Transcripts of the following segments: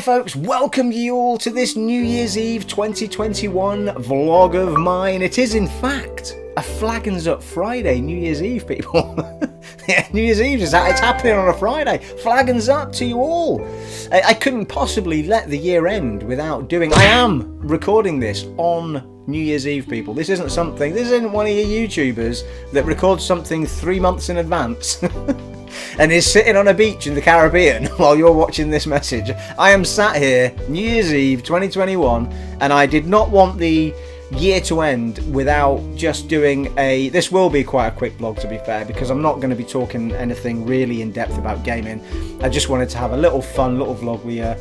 folks, welcome you all to this New Year's Eve 2021 vlog of mine. It is in fact a Flaggins Up Friday, New Year's Eve, people. Yeah, New Year's Eve, it's happening on a Friday. Flaggins Up to you all. I couldn't possibly let the year end without doing... I am recording this on New Year's Eve, people. This isn't one of your YouTubers that records something 3 months in advance. And is sitting on a beach in the Caribbean while you're watching this message. I am sat here, New Year's Eve 2021, and I did not want the year to end without just doing a... This will be quite a quick vlog, to be fair, because I'm not going to be talking anything really in depth about gaming. I just wanted to have a little fun little vlog with you,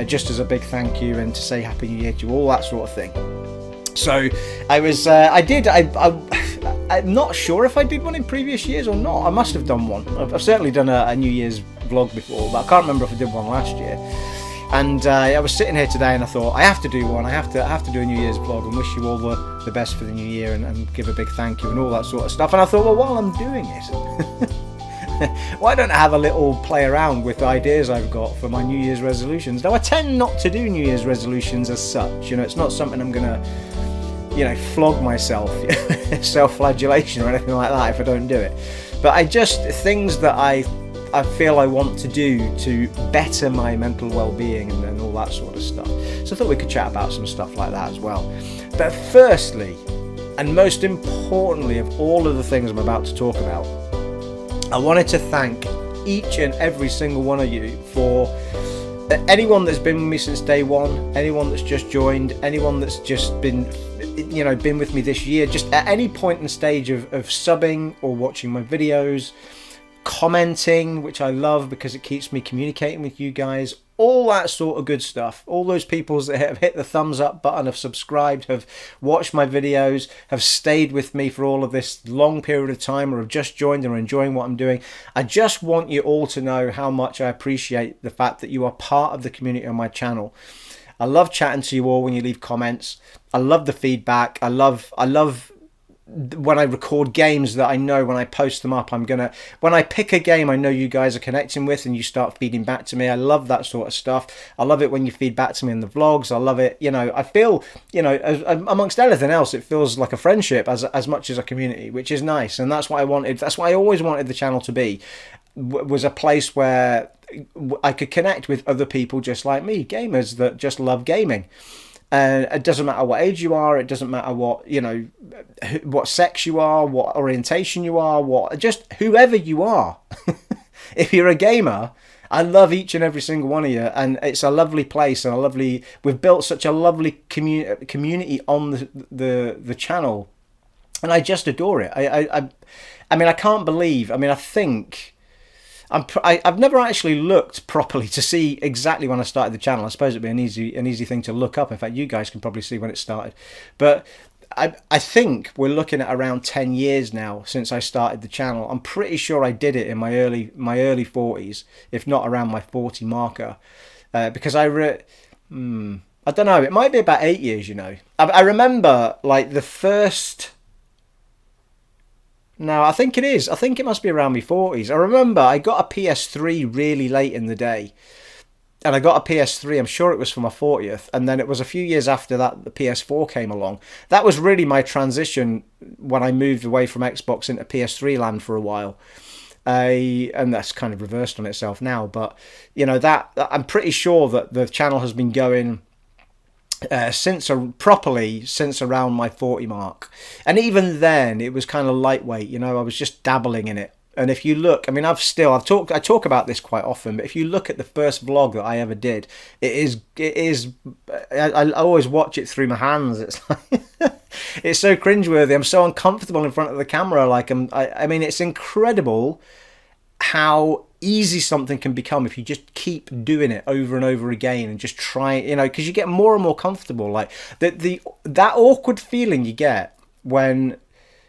just as a big thank you and to say Happy New Year to you, all that sort of thing. So I'm not sure if I did one in previous years or not. I must have done one. I've certainly done a New Year's vlog before, but I can't remember if I did one last year. And I was sitting here today and I thought, I have to do one. I have to do a New Year's vlog and wish you all the best for the new year and give a big thank you and all that sort of stuff. And I thought, well, while I'm doing it, why don't I have a little play around with the ideas I've got for my New Year's resolutions? Now, I tend not to do New Year's resolutions as such. You know, it's not something I'm going to, flog myself, self-flagellation or anything like that if I don't do it. But things that I feel I want to do to better my mental well-being and all that sort of stuff. So I thought we could chat about some stuff like that as well. But firstly, and most importantly of all of the things I'm about to talk about, I wanted to thank each and every single one of you for anyone that's been with me since day one, anyone that's just joined, anyone that's just been with me this year, just at any point and stage of subbing or watching my videos, commenting, which I love because it keeps me communicating with you guys, all that sort of good stuff. All those people that have hit the thumbs up button, have subscribed, have watched my videos, have stayed with me for all of this long period of time, or have just joined and are enjoying what I'm doing. I just want you all to know how much I appreciate the fact that you are part of the community on my channel. I love chatting to you all when you leave comments. I love the feedback. I love when I record games that I know when I post them up, when I pick a game I know you guys are connecting with and you start feeding back to me. I love that sort of stuff. I love it when you feed back to me in the vlogs. I love it. I feel, amongst anything else, it feels like a friendship as much as a community, which is nice. And that's what I wanted. That's what I always wanted the channel to be, was a place where I could connect with other people just like me, gamers that just love gaming. And it doesn't matter what age you are, it doesn't matter what what sex you are, what orientation you are, just whoever you are. If you're a gamer, I love each and every single one of you, and it's a lovely place and we've built such a lovely community on the channel, and I just adore it. I can't believe. I think. I've never actually looked properly to see exactly when I started the channel. I suppose it'd be an easy thing to look up. In fact, you guys can probably see when it started. But I think we're looking at around 10 years now since I started the channel. I'm pretty sure I did it in my early 40s, if not around my 40 marker. Because I don't know, it might be about 8 years, I remember like the first... No, I think it is. I think it must be around my 40s. I remember I got a PS3 really late in the day. And I got a PS3, I'm sure it was for my 40th. And then it was a few years after that the PS4 came along. That was really my transition when I moved away from Xbox into PS3 land for a while. And that's kind of reversed on itself now. But, I'm pretty sure that the channel has been going... since around my 40 mark, and even then it was kind of lightweight. I was just dabbling in it. And if you look, I talk about this quite often, but if you look at the first vlog that I ever did, I always watch it through my hands. It's like it's so cringeworthy. I'm so uncomfortable in front of the camera. It's incredible how easy something can become if you just keep doing it over and over again and just try, because you get more and more comfortable. Like that awkward feeling you get when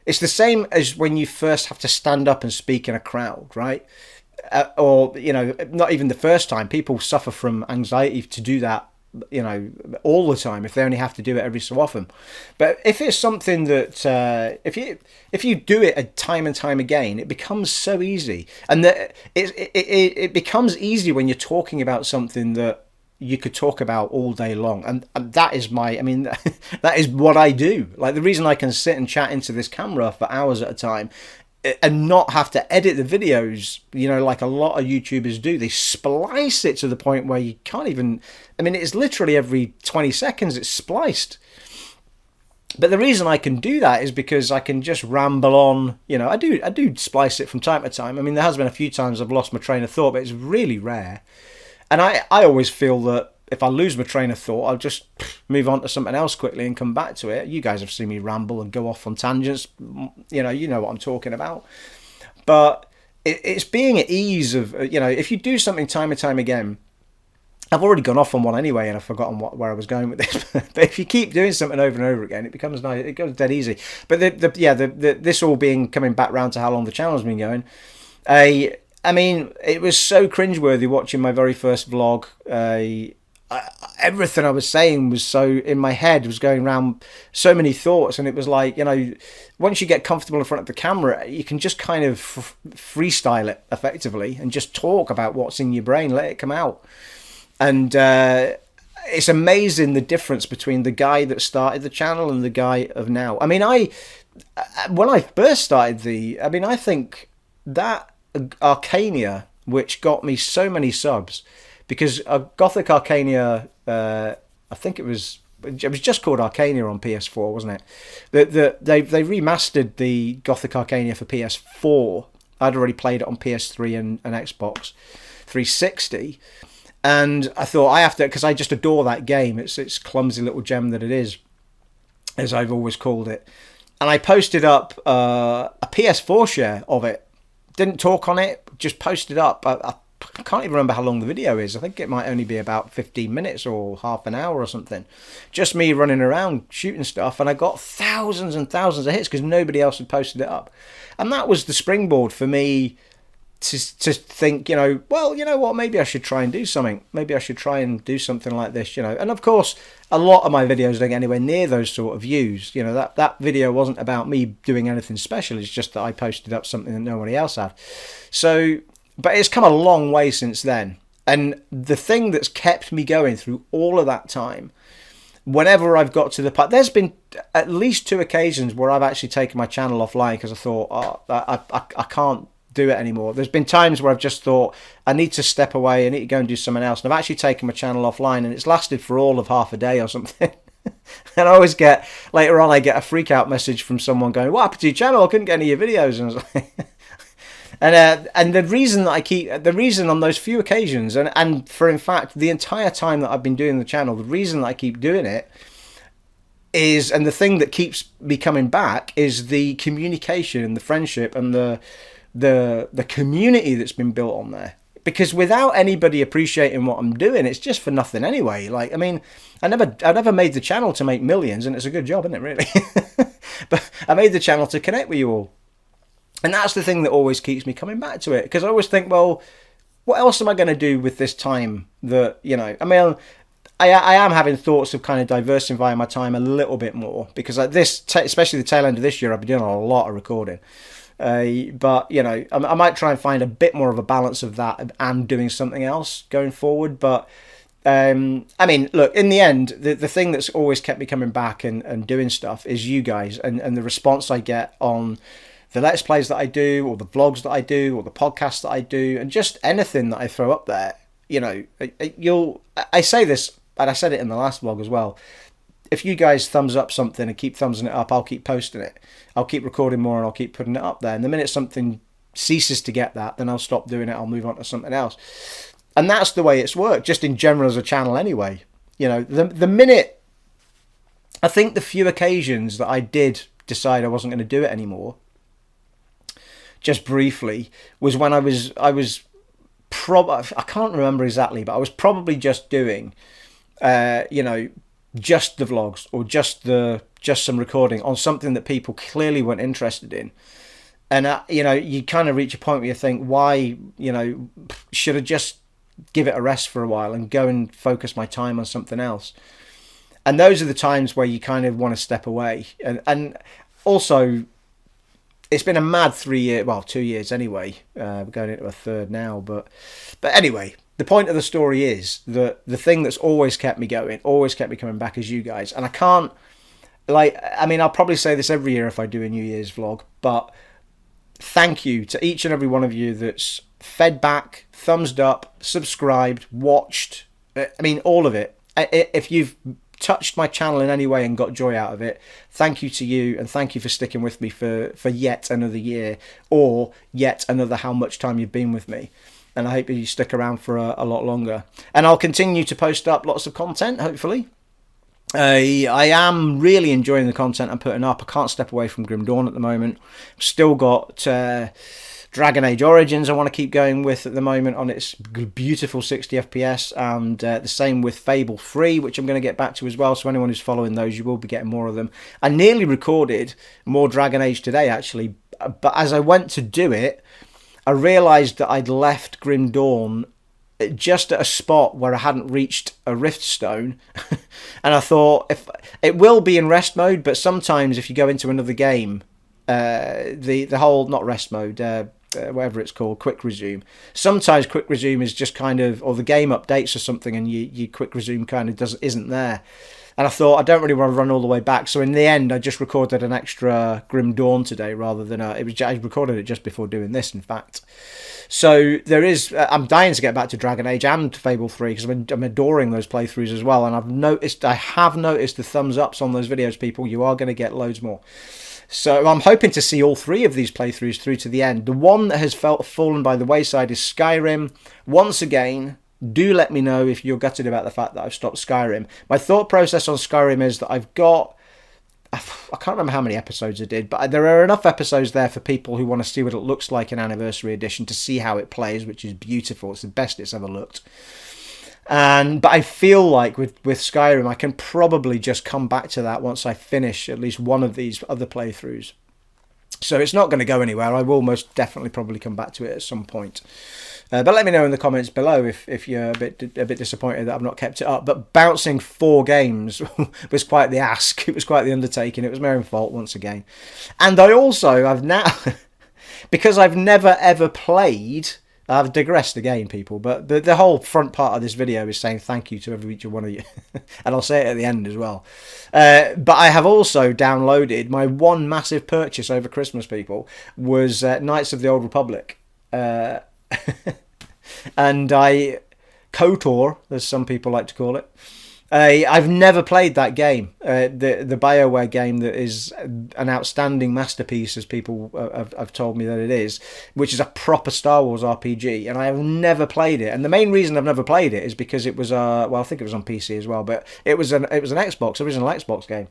it's the same as when you first have to stand up and speak in a crowd, right? Or not even the first time. People suffer from anxiety to do that, all the time, if they only have to do it every so often. But if it's something that if you do it time and time again, it becomes so easy. And that it becomes easy when you're talking about something that you could talk about all day long, and that is that is what I do. Like, the reason I can sit and chat into this camera for hours at a time and not have to edit the videos, like a lot of YouTubers do. They splice it to the point where you can't even, it's literally every 20 seconds it's spliced. But the reason I can do that is because I can just ramble on. I do splice it from time to time. There has been a few times I've lost my train of thought, but it's really rare. And I always feel that if I lose my train of thought, I'll just move on to something else quickly and come back to it. You guys have seen me ramble and go off on tangents. You know what I'm talking about. But it's being at ease of, if you do something time and time again. I've already gone off on one anyway, and I've forgotten where I was going with this. But if you keep doing something over and over again, it becomes nice. It goes dead easy. But this all coming back round to how long the channel's been going. It was so cringeworthy watching my very first vlog. Everything I was saying was so in my head, was going around so many thoughts, and it was like, once you get comfortable in front of the camera, you can just kind of freestyle it effectively and just talk about what's in your brain, let it come out. And it's amazing the difference between the guy that started the channel and the guy of now. When I first started I think that Arcania, which got me so many subs, because Gothic Arcania, I think it was just called Arcania on PS4, wasn't it? They remastered the Gothic Arcania for PS4. I'd already played it on PS3 and Xbox 360. And I thought, I have to, because I just adore that game. It's clumsy little gem that it is, as I've always called it. And I posted up a PS4 share of it. Didn't talk on it, just posted up. I can't even remember how long the video is. I think it might only be about 15 minutes or half an hour or something. Just me running around shooting stuff. And I got thousands and thousands of hits because nobody else had posted it up. And that was the springboard for me to think, well, you know what, maybe I should try and do something. Maybe I should try and do something like this, And of course, a lot of my videos don't get anywhere near those sort of views. That video wasn't about me doing anything special. It's just that I posted up something that nobody else had. So, but it's come a long way since then. And the thing that's kept me going through all of that time, whenever I've got to the part, there's been at least 2 occasions where I've actually taken my channel offline because I thought, I can't do it anymore. There's been times where I've just thought, I need to step away, I need to go and do something else, and I've actually taken my channel offline, and it's lasted for all of half a day or something. And I always get, later on, I get a freak out message from someone going, what happened to your channel? I couldn't get any of your videos. And I was like, and the reason on those few occasions, and for in fact the entire time that I've been doing the channel, the reason that I keep doing it is, and the thing that keeps me coming back, is the communication and the friendship and the community that's been built on there. Because without anybody appreciating what I'm doing, it's just for nothing anyway. I never made the channel to make millions, and it's a good job, isn't it, really? But I made the channel to connect with you all. And that's the thing that always keeps me coming back to it. Because I always think, well, what else am I going to do with this time that, I am having thoughts of kind of diversifying my time a little bit more. Because especially the tail end of this year, I've been doing a lot of recording. But I might try and find a bit more of a balance of that and doing something else going forward. But look, in the end, the thing that's always kept me coming back and doing stuff is you guys and the response I get on the Let's Plays that I do, or the vlogs that I do, or the podcasts that I do, and just anything that I throw up there. I say this, and I said it in the last vlog as well. If you guys thumbs up something and keep thumbsing it up, I'll keep posting it. I'll keep recording more and I'll keep putting it up there. And the minute something ceases to get that, then I'll stop doing it. I'll move on to something else. And that's the way it's worked, just in general as a channel anyway. The minute, I think the few occasions that I did decide I wasn't going to do it anymore, just briefly, was when I can't remember exactly, but I was probably just doing, just the vlogs or just some recording on something that people clearly weren't interested in. And, you kind of reach a point where you think, why, should I just give it a rest for a while and go and focus my time on something else? And those are the times where you kind of want to step away. And also, it's been a mad 2 years anyway. We're going into a third now. But anyway, the point of the story is that the thing that's always kept me going, always kept me coming back, is you guys. And I can't, I'll probably say this every year if I do a New Year's vlog, but thank you to each and every one of you that's fed back, thumbs up, subscribed, watched. All of it. If you've touched my channel in any way and got joy out of it, thank you to you, and thank you for sticking with me for yet another year, or yet another how much time you've been with me. And I hope you stick around for a lot longer. And I'll continue to post up lots of content, hopefully. I am really enjoying the content I'm putting up. I can't step away from Grim Dawn at the moment. Still got Dragon Age Origins I want to keep going with at the moment on its beautiful 60 FPS, and the same with Fable 3, which I'm going to get back to as well. So anyone who's following those, you will be getting more of them. I nearly recorded more Dragon Age today, actually, but as I went to do it, I realised that I'd left Grim Dawn just at a spot where I hadn't reached a rift stone. And I thought, if it will be in rest mode, but sometimes if you go into another game, the whole, not rest mode, whatever it's called, quick resume, sometimes quick resume is just kind of, or the game updates or something, and you quick resume kind of isn't there. And I thought, I don't really want to run all the way back. So in the end, I just recorded an extra Grim Dawn today, rather than I recorded it just before doing this, in fact. So there is, I'm dying to get back to Dragon Age and Fable 3, because I'm adoring those playthroughs as well. And I have noticed the thumbs ups on those videos, people. You are going to get loads more. So I'm hoping to see all 3 of these playthroughs through to the end. The one that has fallen by the wayside is Skyrim. Once again, do let me know if you're gutted about the fact that I've stopped Skyrim. My thought process on Skyrim is that I've got, I can't remember how many episodes I did, but there are enough episodes there for people who want to see what it looks like in Anniversary Edition, to see how it plays, which is beautiful. It's the best it's ever looked. But I feel like with Skyrim, I can probably just come back to that once I finish at least one of these other playthroughs. So it's not going to go anywhere. I will most definitely probably come back to it at some point. But let me know in the comments below if you're a bit disappointed that I've not kept it up. But bouncing 4 games was quite the ask. It was quite the undertaking. It was my own fault once again. And I've now, because I've never ever played, I've digressed again, people, but the whole front part of this video is saying thank you to every each one of you. And I'll say it at the end as well. But I have also downloaded, my one massive purchase over Christmas, people, was Knights of the Old Republic. And KOTOR, as some people like to call it. I've never played that game, the BioWare game that is an outstanding masterpiece, as people have told me that it is, which is a proper Star Wars RPG, and I have never played it. And the main reason I've never played it is because it was I think it was on PC as well, but it was an original Xbox game.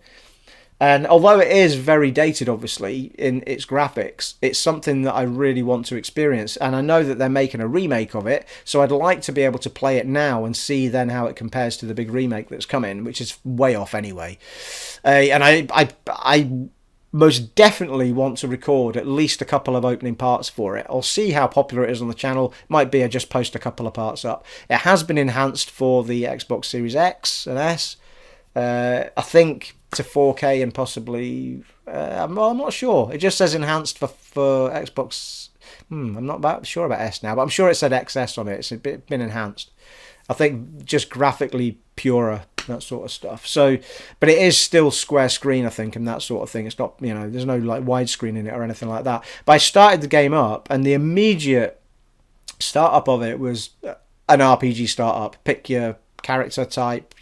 And although it is very dated, obviously, in its graphics, it's something that I really want to experience. And I know that they're making a remake of it, so I'd like to be able to play it now and see then how it compares to the big remake that's coming, which is way off anyway. And I most definitely want to record at least a couple of opening parts for it. I'll see how popular it is on the channel. Might be I just post a couple of parts up. It has been enhanced for the Xbox Series X and S. I think to 4K and possibly I'm not sure. It just says enhanced for Xbox. I'm not sure about S now, but I'm sure it said XS on it. It's been enhanced. I think just graphically purer, that sort of stuff. So, but it is still square screen, I think, and that sort of thing. It's not, there's no like widescreen in it or anything like that. But I started the game up, and the immediate startup of it was an RPG startup. Pick your character type,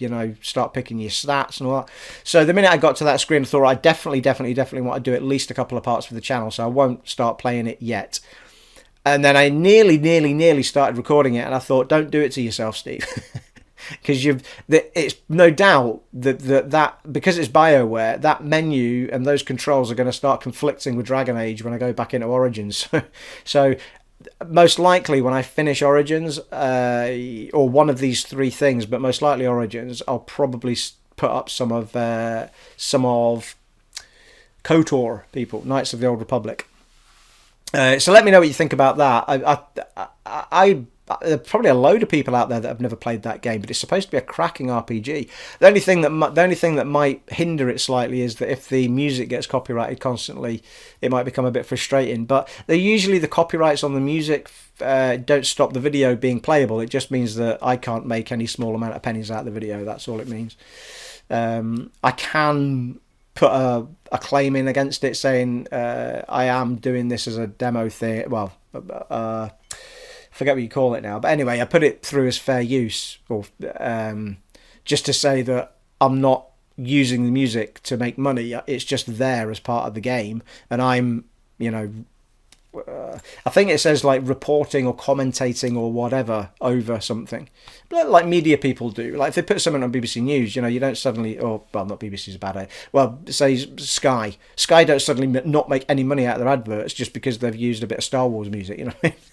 start picking your stats and all that. So the minute I got to that screen, I thought I definitely want to do at least a couple of parts for the channel, so I won't start playing it yet. And then I nearly started recording it, and I thought, don't do it to yourself, Steve. Because it's no doubt that because it's BioWare, that menu and those controls are going to start conflicting with Dragon Age when I go back into Origins. So most likely when I finish Origins, or one of these 3 things, but most likely Origins, I'll probably put up some of KOTOR, people, Knights of the Old Republic. So let me know what you think about that. there are probably a load of people out there that have never played that game, but it's supposed to be a cracking RPG. The only thing that might hinder it slightly is that if the music gets copyrighted constantly, it might become a bit frustrating. But the copyrights on the music don't stop the video being playable. It just means that I can't make any small amount of pennies out of the video. That's all it means. I can put a claim in against it saying I am doing this as a demo thing. Well, forget what you call it now, but anyway, I put it through as fair use, or just to say that I'm not using the music to make money. It's just there as part of the game, and I'm, I think it says like reporting or commentating or whatever over something, like media people do. Like if they put something on BBC News, you don't suddenly, or well, not BBC's a bad idea. Well, say Sky don't suddenly not make any money out of their adverts just because they've used a bit of Star Wars music.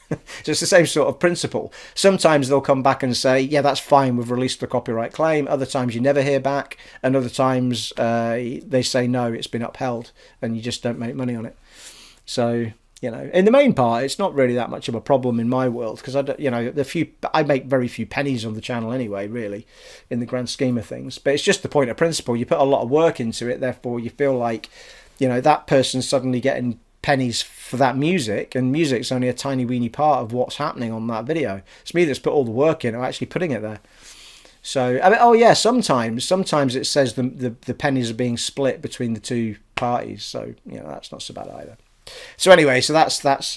So it's the same sort of principle. Sometimes they'll come back and say, yeah, that's fine, we've released the copyright claim. Other times you never hear back, and other times they say no, it's been upheld, and you just don't make money on it. So, in the main part, it's not really that much of a problem in my world, because I make very few pennies on the channel anyway, really, in the grand scheme of things. But it's just the point of principle. You put a lot of work into it, therefore you feel like, that person's suddenly getting pennies for that music, and music's only a tiny weeny part of what's happening on that video. It's me that's put all the work in, I'm actually putting it there. So, sometimes it says the pennies are being split between the two parties, so, that's not so bad either. So anyway, that's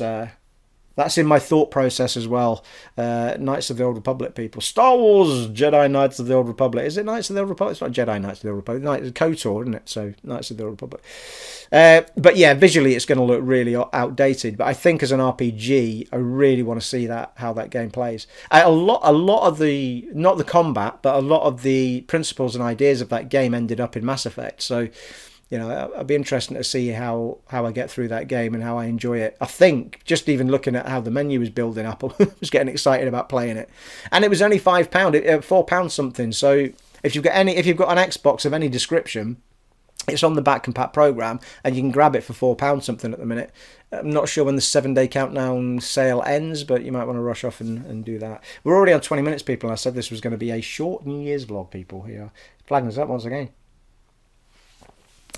in my thought process as well. Knights of the Old Republic people. Star Wars Jedi Knights of the Old Republic. Is it Knights of the Old Republic? It's not Jedi Knights of the Old Republic. Knights of KOTOR, isn't it? So Knights of the Old Republic. But yeah, visually it's going to look really outdated. But I think as an RPG, I really want to see how that game plays. A lot of the, not the combat, but a lot of the principles and ideas of that game ended up in Mass Effect. So, I'd be interested to see how I get through that game and how I enjoy it. I think just even looking at how the menu was building up, I was getting excited about playing it. And it was only £5, £4 something. So if you've got an Xbox of any description, it's on the back compat program, and you can grab it for £4 something at the minute. I'm not sure when the 7-day countdown sale ends, but you might want to rush off and do that. We're already on 20 minutes, people. And I said this was going to be a short New Year's vlog, people. Here, flagging us up once again.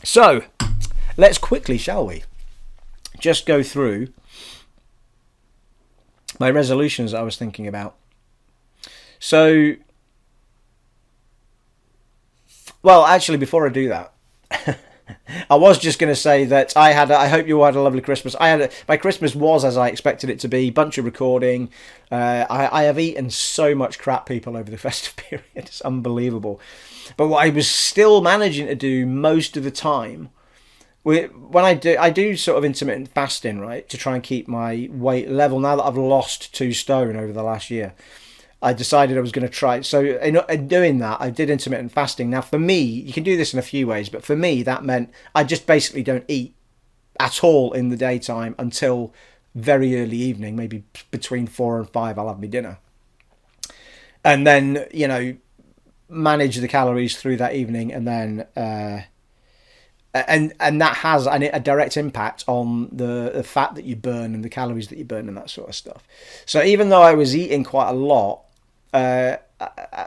So, let's quickly, shall we, just go through my resolutions that I was thinking about. So, well, actually, before I do that, I was just going to say that I hope you had a lovely Christmas. My Christmas was as I expected it to be. Bunch of recording. I have eaten so much crap, people, over the festive period. It's unbelievable. But what I was still managing to do most of the time, when I do sort of intermittent fasting, right, to try and keep my weight level. Now that I've lost 2 stone over the last year, I decided I was going to try. So in doing that, I did intermittent fasting. Now for me, you can do this in a few ways, but for me that meant I just basically don't eat at all in the daytime until very early evening, maybe between 4 and 5 I'll have my dinner. And then, manage the calories through that evening, and then and that has a direct impact on the fat that you burn and the calories that you burn and that sort of stuff. So even though I was eating quite a lot,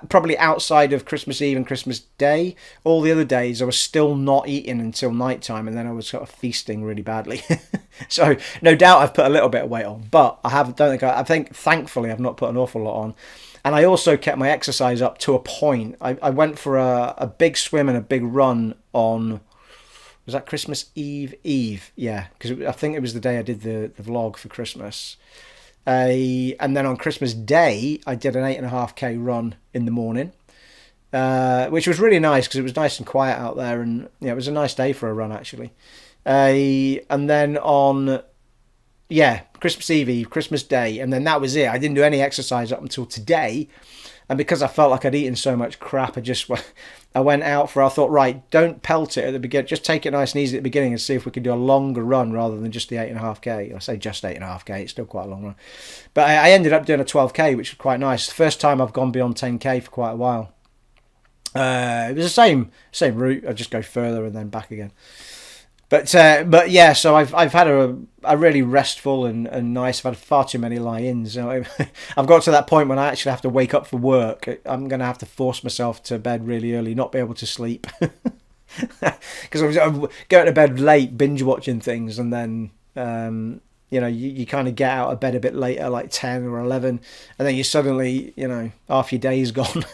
probably outside of Christmas Eve and Christmas Day, all the other days I was still not eating until night time, and then I was sort of feasting really badly. So no doubt I've put a little bit of weight on, but I think thankfully I've not put an awful lot on. And I also kept my exercise up to a point. I went for a big swim and a big run on, was that Christmas Eve? Yeah, because I think it was the day I did the vlog for Christmas. And then on Christmas Day, I did an 8.5k run in the morning, which was really nice because it was nice and quiet out there. And it was a nice day for a run, actually. And then on... Christmas Eve, Christmas Day, and then that was it. I didn't do any exercise up until today, and because I felt like I'd eaten so much crap, I went out I thought, right, don't pelt it at the beginning, just take it nice and easy at the beginning and see if we can do a longer run rather than just the 8.5k. I say just 8.5k, it's still quite a long run. But I ended up doing a 12k, which was quite nice. The first time I've gone beyond 10k for quite a while. It was the same route, I just go further and then back again. But yeah, so I've had a really restful and nice. I've had far too many lie-ins. I've got to that point when I actually have to wake up for work. I'm going to have to force myself to bed really early, not be able to sleep. Because I'm going to bed late, binge watching things, and then you kind of get out of bed a bit later, like 10 or 11, and then you suddenly, half your day's gone.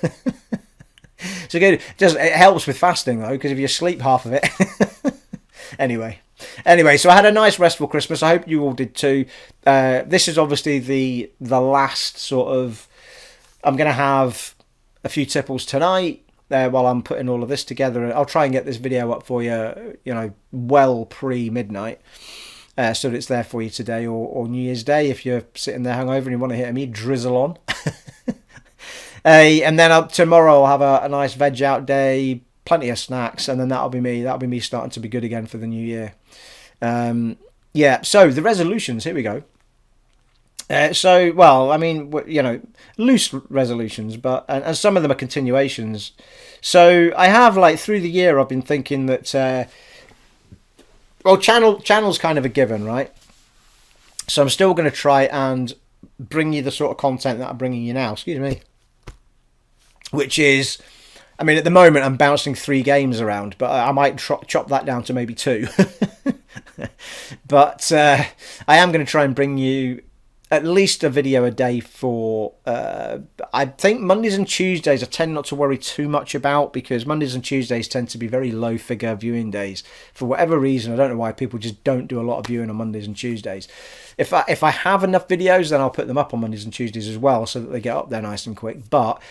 So good. It helps with fasting though, because if you sleep half of it. Anyway, so I had a nice restful Christmas. I hope you all did too. This is obviously the last sort of. I'm going to have a few tipples tonight while I'm putting all of this together. I'll try and get this video up for you, well pre-midnight, so that it's there for you today or New Year's Day if you're sitting there hungover and you want to hear me drizzle on. And then tomorrow I'll have a nice veg out day. Plenty of snacks, and then that'll be me starting to be good again for the new year. So the resolutions, here we go. Loose resolutions, but and some of them are continuations. So I have, like, through the year I've been thinking that channel's kind of a given, right? So I'm still going to try and bring you the sort of content that I'm bringing you now, which is, at the moment I'm bouncing 3 games around, but I might chop that down to maybe 2. But I am going to try and bring you at least a video a day for, I think Mondays and Tuesdays I tend not to worry too much about, because Mondays and Tuesdays tend to be very low figure viewing days. For whatever reason, I don't know why people just don't do a lot of viewing on Mondays and Tuesdays. If I have enough videos, then I'll put them up on Mondays and Tuesdays as well, so that they get up there nice and quick. But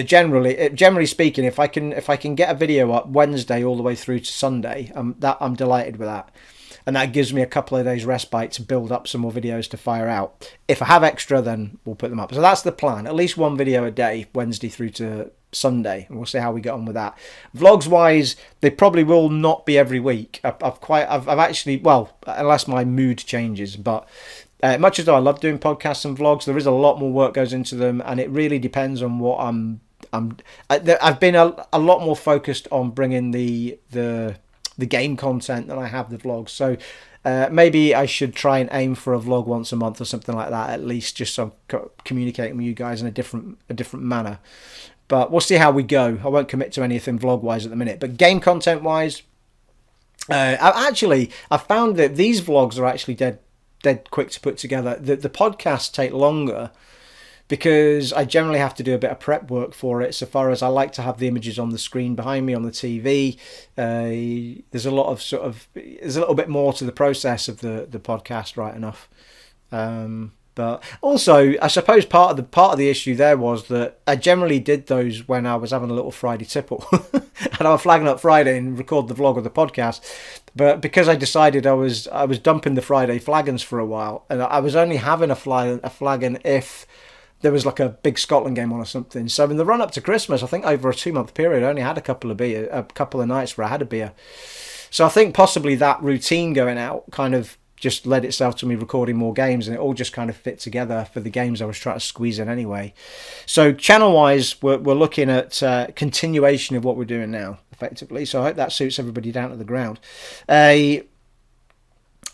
generally speaking, if I can get a video up Wednesday all the way through to Sunday, I'm delighted with that, and that gives me a couple of days respite to build up some more videos to fire out. If I have extra, then we'll put them up. So that's the plan: at least 1 video a day, Wednesday through to Sunday, and we'll see how we get on with that. Vlogs wise, they probably will not be every week. I've actually, well, unless my mood changes, but. Much as though I love doing podcasts and vlogs, there is a lot more work goes into them, and it really depends on what I've been a lot more focused on bringing the game content than I have the vlogs. So maybe I should try and aim for a vlog once a month or something like that, at least, just so I'm communicating with you guys in a different manner. But we'll see how we go. I won't commit to anything vlog wise at the minute, but game content wise, I found that these vlogs are actually dead quick to put together. The podcasts take longer because I generally have to do a bit of prep work for it, so far as I like to have the images on the screen behind me on the TV. There's a little bit more to the process of the podcast, right enough. But also, I suppose part of the issue there was that I generally did those when I was having a little Friday tipple, and I was flagging up Friday and record the vlog or the podcast. But because I decided I was dumping the Friday flaggings for a while, and I was only having a flagging if there was like a big Scotland game on or something. So in the run up to Christmas, I think over a 2-month period, I only had a couple of nights where I had a beer. So I think possibly that routine going out kind of just led itself to me recording more games, and it all just kind of fit together for the games I was trying to squeeze in anyway. So channel-wise, we're looking at continuation of what we're doing now, effectively. So I hope that suits everybody down to the ground. I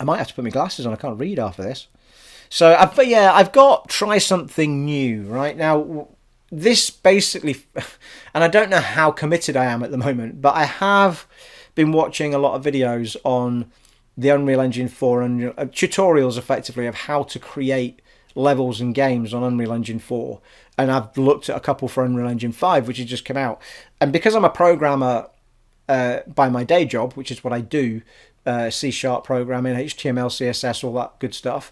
might have to put my glasses on. I can't read after this. So, I've got try something new right now. This basically, and I don't know how committed I am at the moment, but I have been watching a lot of videos on the Unreal Engine 4 and tutorials, effectively, of how to create levels and games on Unreal Engine 4. And I've looked at a couple for Unreal Engine 5, which has just come out. And because I'm a programmer by my day job, which is what I do, C# programming, HTML, CSS, all that good stuff,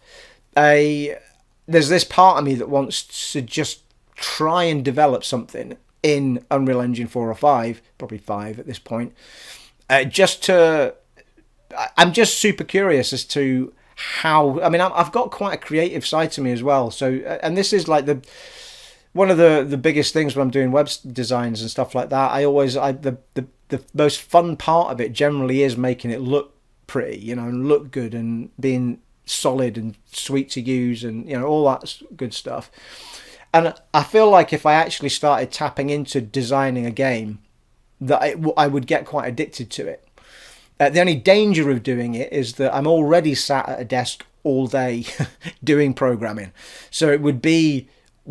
there's this part of me that wants to just try and develop something in Unreal Engine 4 or 5, probably 5 at this point, I'm just super curious as to how. I've got quite a creative side to me as well. So, and this is like one of the biggest things when I'm doing web designs and stuff like that. The most fun part of it generally is making it look pretty, and look good and being solid and sweet to use and all that good stuff. And I feel like if I actually started tapping into designing a game, that I would get quite addicted to it. The only danger of doing it is that I'm already sat at a desk all day doing programming. So it would be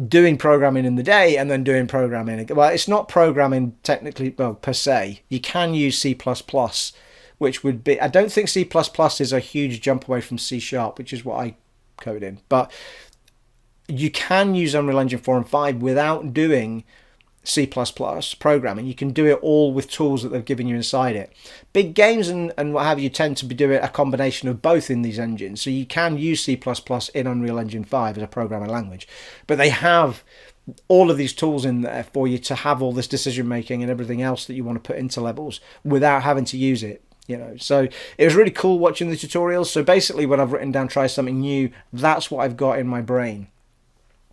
doing programming in the day and then doing programming. Well, it's not programming technically, well, per se. You can use C++, which would be... I don't think C++ is a huge jump away from C#, which is what I code in. But you can use Unreal Engine 4 and 5 without doing C++ programming. You can do it all with tools that they've given you inside it. Big games and what have you tend to be doing a combination of both in these engines. So you can use C++ in Unreal Engine 5 as a programming language, but they have all of these tools in there for you to have all this decision making and everything else that you want to put into levels without having to use it. So it was really cool watching the tutorials. So basically, when I've written down try something new, that's what I've got in my brain.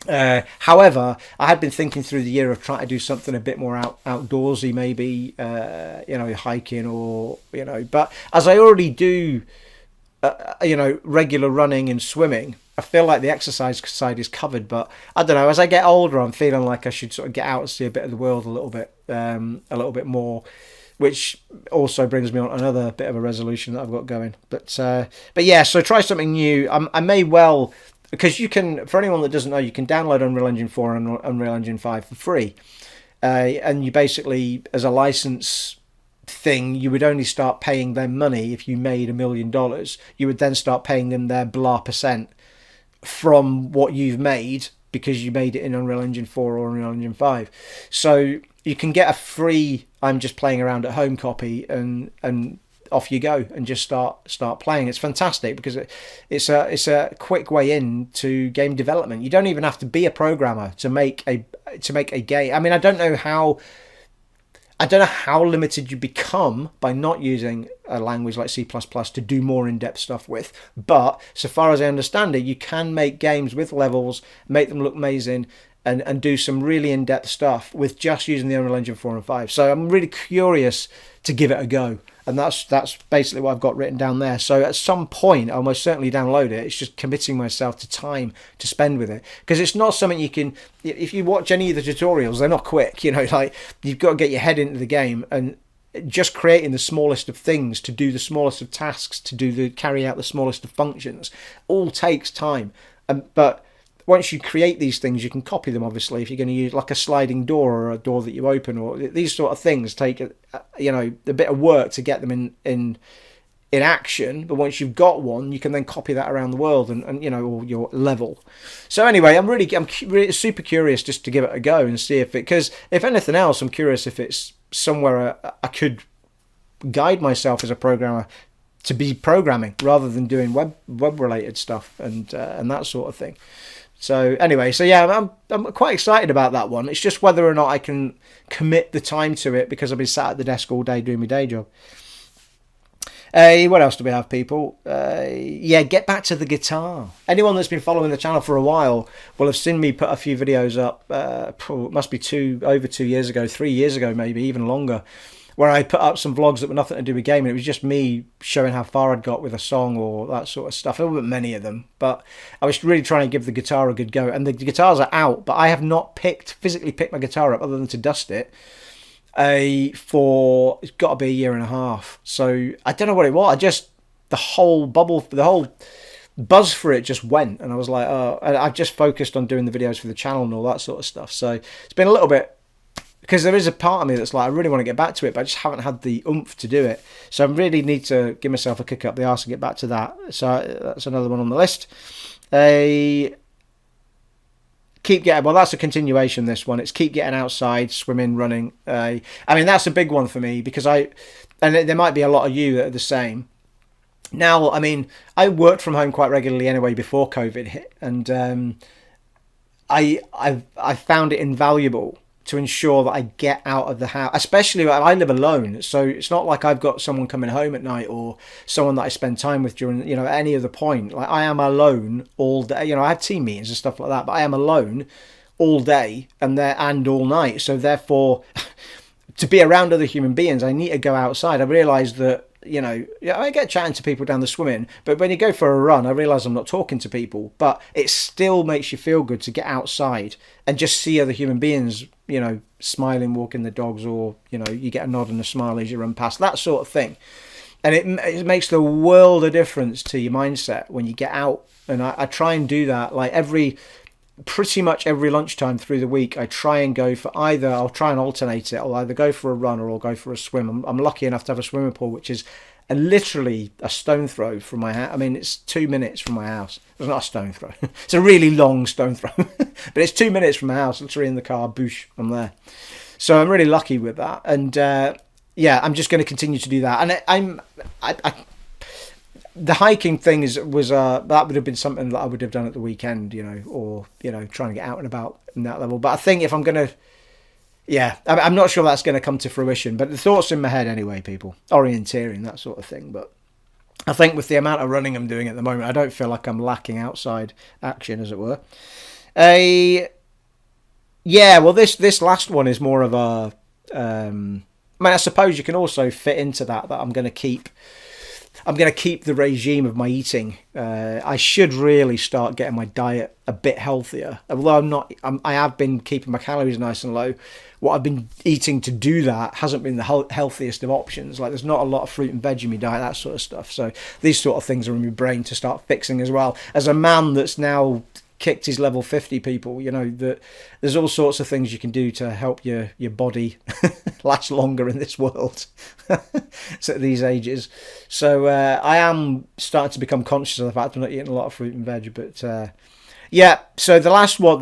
However, I had been thinking through the year of trying to do something a bit more outdoorsy, maybe, hiking or, but as I already do, regular running and swimming, I feel like the exercise side is covered. But I don't know, as I get older, I'm feeling like I should sort of get out and see a bit of the world a little bit more, which also brings me on another bit of a resolution that I've got going. But yeah, so try something new. I may well... Because you can, for anyone that doesn't know, you can download Unreal Engine 4 and Unreal Engine 5 for free. And you basically, as a license thing, you would only start paying them money if you made $1 million. You would then start paying them their blah % from what you've made because you made it in Unreal Engine 4 or Unreal Engine 5. So you can get a free, I'm just playing around at home copy and off you go and just start playing. It's fantastic because it's a quick way into game development. You don't even have to be a programmer to make a game. I mean, I don't know how limited you become by not using a language like C++ to do more in-depth stuff with, but so far as I understand it, you can make games with levels, make them look amazing, and do some really in-depth stuff with just using the Unreal Engine 4 and 5. So I'm really curious to give it a go. And that's basically what I've got written down there. So at some point, I'll most certainly download it. It's just committing myself to time to spend with it. Because it's not something you can... If you watch any of the tutorials, they're not quick. Like you've got to get your head into the game and just creating the smallest of things, to do the smallest of tasks, to carry out the smallest of functions, all takes time. But once you create these things, you can copy them, obviously, if you're going to use like a sliding door or a door that you open, or these sort of things take a bit of work to get them in action. But once you've got one, you can then copy that around the world and or your level. So anyway, I'm really super curious just to give it a go and see because if anything else, I'm curious if it's somewhere I could guide myself as a programmer to be programming rather than doing web related stuff and that sort of thing. So anyway, yeah, I'm quite excited about that one. It's just whether or not I can commit the time to it because I've been sat at the desk all day doing my day job. What else do we have, people? Get back to the guitar. Anyone that's been following the channel for a while will have seen me put a few videos up. It must be over 2 years ago, 3 years ago, maybe even longer, where I put up some vlogs that were nothing to do with gaming. It was just me showing how far I'd got with a song or that sort of stuff. There weren't many of them, but I was really trying to give the guitar a good go. And the guitars are out, but I have not physically picked my guitar up other than to dust it for, it's got to be a year and a half. So I don't know what it was. The whole buzz for it just went. And I was like, oh, I've just focused on doing the videos for the channel and all that sort of stuff. So it's been a little bit, because there is a part of me that's like, I really want to get back to it, but I just haven't had the oomph to do it. So I really need to give myself a kick up the arse and get back to that. So that's another one on the list. That's a continuation, this one. It's keep getting outside, swimming, running. I mean, that's a big one for me because and there might be a lot of you that are the same. Now, I mean, I worked from home quite regularly anyway before COVID hit, and I found it invaluable to ensure that I get out of the house, especially when I live alone. So it's not like I've got someone coming home at night or someone that I spend time with during, at any other point. Like I am alone all day. I have team meetings and stuff like that, but I am alone all day and all night. So therefore, to be around other human beings, I need to go outside. I realised that, I get chatting to people down the swimming, but when you go for a run, I realise I'm not talking to people, but it still makes you feel good to get outside and just see other human beings, smiling, walking the dogs, or, you get a nod and a smile as you run past, that sort of thing. And it makes the world of difference to your mindset when you get out. And I try and do that like pretty much every lunchtime through the week. I try and go for either, I'll try and alternate it. I'll either go for a run or I'll go for a swim. I'm lucky enough to have a swimming pool, which is literally a stone throw from my house. I mean, it's 2 minutes from my house. It's not a stone throw. It's a really long stone throw. But it's 2 minutes from my house. Literally in the car, boosh, I'm there. So I'm really lucky with that. And yeah, I'm just going to continue to do that. And the hiking thing was that would have been something that I would have done at the weekend, or trying to get out and about in that level. But I think if I'm gonna, yeah, I'm not sure that's going to come to fruition. But the thoughts in my head anyway, people, orienteering, that sort of thing. But I think with the amount of running I'm doing at the moment, I don't feel like I'm lacking outside action, as it were. Yeah, well, this last one is more of a. I mean, I suppose you can also fit into that I'm going to keep the regime of my eating. I should really start getting my diet a bit healthier. Although I have been keeping my calories nice and low. What I've been eating to do that hasn't been the healthiest of options. Like, there's not a lot of fruit and veg in my diet, that sort of stuff. So these sort of things are in my brain to start fixing as well. As a man that's now kicked his level 50, people, that there's all sorts of things you can do to help your body last longer in this world so at these ages. So I am starting to become conscious of the fact I'm not eating a lot of fruit and veg. But yeah, so the last one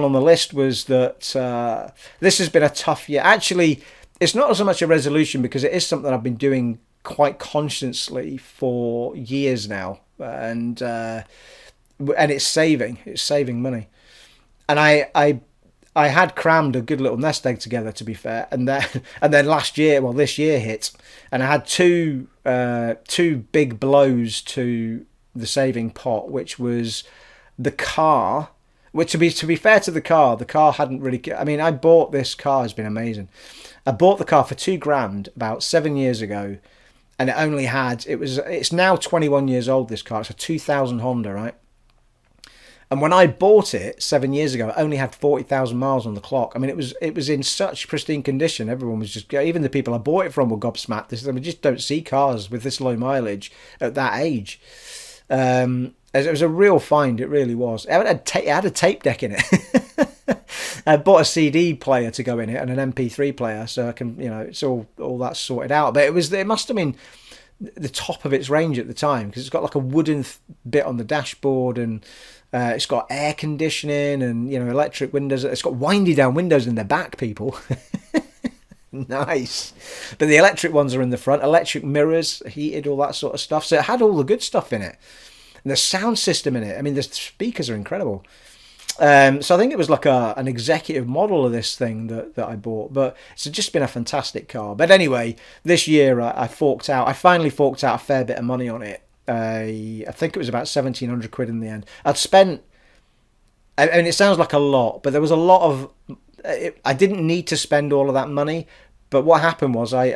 on the list was that this has been a tough year. Actually, it's not so much a resolution, because it is something I've been doing quite consciously for years now, and it's saving money. And I had crammed a good little nest egg together, to be fair, and then this year hit, and I had two big blows to the saving pot, which was the car. Which, to be fair to the car hadn't really. I mean, I bought this car, has been amazing. I bought the car for $2,000 about 7 years ago, and it's now 21 years old. This car, it's a 2000 Honda, right? And when I bought it 7 years ago, it only had 40,000 miles on the clock. I mean, it was in such pristine condition. Everyone was even the people I bought it from were gobsmacked. We just don't see cars with this low mileage at that age. It was a real find. It really was. It had a tape deck in it. I bought a CD player to go in it and an MP3 player, so I can, it's all that sorted out. But it must have been the top of its range at the time, because it's got like a wooden bit on the dashboard, and it's got air conditioning and electric windows. It's got windy down windows in the back, people. Nice. But the electric ones are in the front, electric mirrors, heated, all that sort of stuff. So it had all the good stuff in it, and the sound system in it. I mean, the speakers are incredible. So I think it was like an executive model of this thing that I bought, but it's just been a fantastic car. But anyway, this year I finally forked out a fair bit of money on it. I think it was about 1,700 quid in the end. I mean, it sounds like a lot, but there was a lot of, I didn't need to spend all of that money. But what happened was I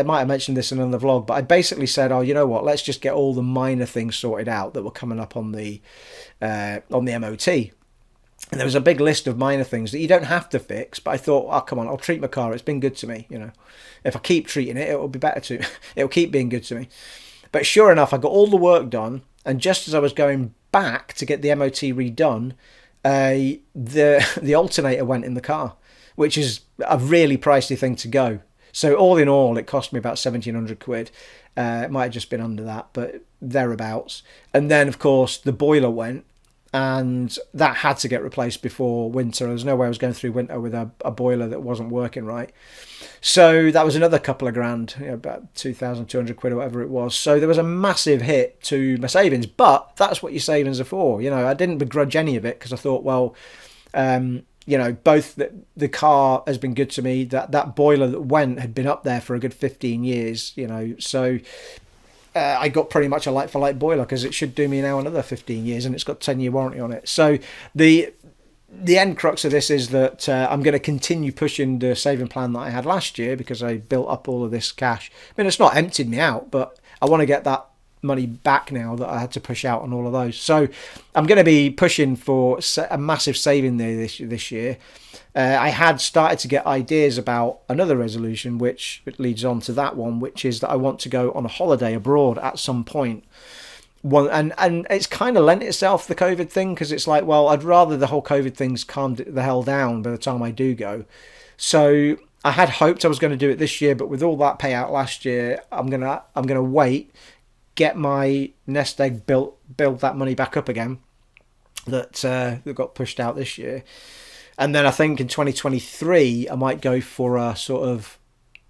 might have mentioned this in another vlog, but I basically said, oh, you know what, let's just get all the minor things sorted out that were coming up on the MOT. And there was a big list of minor things that you don't have to fix, but I thought, oh, come on, I'll treat my car. It's been good to me, If I keep treating it, it'll be better to. It'll keep being good to me. But sure enough, I got all the work done, and just as I was going back to get the MOT redone, the alternator went in the car, which is a really pricey thing to go. So all in all, it cost me about 1,700 quid. It might have just been under that, but thereabouts. And then, of course, the boiler went, and that had to get replaced before winter. There's no way I was going through winter with a boiler that wasn't working right. So that was another couple of grand, about 2,200 quid or whatever it was. So there was a massive hit to my savings, but that's what your savings are for. I didn't begrudge any of it, because I thought, well, both the car has been good to me. That boiler that went had been up there for a good 15 years, so I got pretty much a like-for-like boiler, because it should do me now another 15 years, and it's got 10-year warranty on it. So the end crux of this is that I'm going to continue pushing the saving plan that I had last year, because I built up all of this cash. I mean, it's not emptied me out, but I want to get that money back now that I had to push out on all of those. So I'm going to be pushing for a massive saving there this year. I had started to get ideas about another resolution, which leads on to that one, which is that I want to go on a holiday abroad at some point. And it's kind of lent itself, the COVID thing, because it's like, well, I'd rather the whole COVID thing's calmed the hell down by the time I do go. So I had hoped I was going to do it this year, but with all that payout last year, I'm gonna wait, get my nest egg build that money back up again that got pushed out this year. And then I think in 2023, I might go for a sort of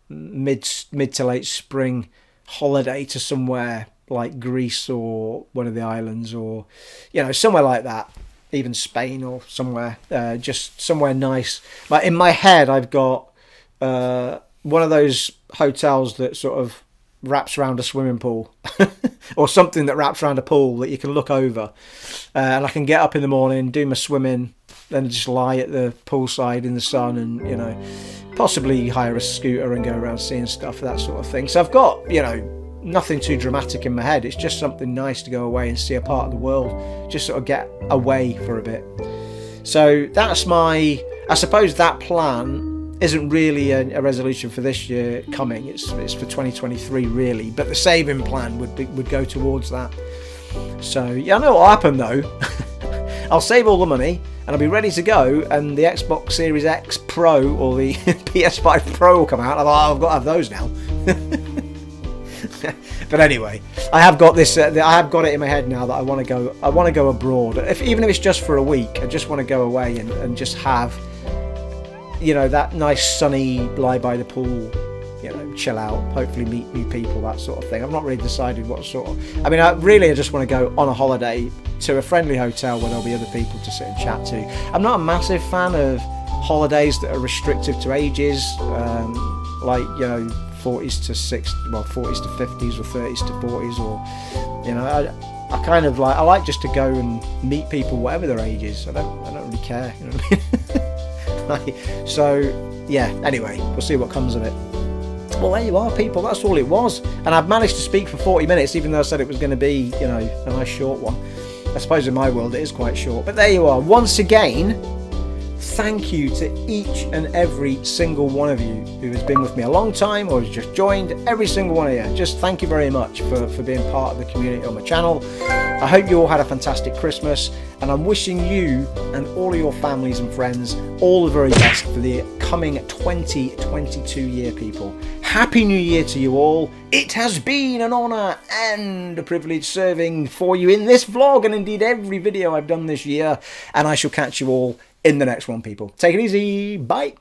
mid to late spring holiday to somewhere like Greece or one of the islands, or, you know, somewhere like that, even Spain or somewhere, just somewhere nice. Like in my head, I've got one of those hotels that sort of wraps around a swimming pool or something that wraps around a pool that you can look over, and I can get up in the morning, do my swimming, then just lie at the poolside in the sun, and, you know, possibly hire a scooter and go around seeing stuff, that sort of thing. So I've got, you know, nothing too dramatic in my head. It's just something nice to go away and see a part of the world, just sort of get away for a bit. So that's I suppose that plan isn't really a resolution for this year coming. It's for 2023 really, but the saving plan would go towards that. So yeah, I know what'll happen though. I'll save all the money and I'll be ready to go, and the Xbox Series X Pro or the PS5 Pro will come out. I've got to have those now. But anyway, I have got this. I have got it in my head now that I want to go abroad. Even if it's just for a week, I just want to go away and just have, you know, that nice sunny lie by the pool, you know, chill out, hopefully meet new people, that sort of thing. I've not really decided what sort of. I mean, I just want to go on a holiday to a friendly hotel where there'll be other people to sit and chat to. I'm not a massive fan of holidays that are restrictive to ages, like, you know, 40s to 60s, well, 40s to 50s or 30s to 40s, or, you know, I kind of like, I like just to go and meet people whatever their age is. I don't really care, you know what I mean? So yeah, anyway, we'll see what comes of it. Well, there you are, people, that's all it was, and I've managed to speak for 40 minutes, even though I said it was going to be, you know, a nice short one. I suppose in my world it is quite short, but there you are. Once again, thank you to each and every single one of you who has been with me a long time or has just joined. Every single one of you, just thank you very much for being part of the community on my channel. I hope you all had a fantastic Christmas, and I'm wishing you and all of your families and friends all the very best for the coming 2022 year, people. Happy New Year to you all. It has been an honour and a privilege serving for you in this vlog, and indeed every video I've done this year, and I shall catch you all in the next one, people. Take it easy. Bye.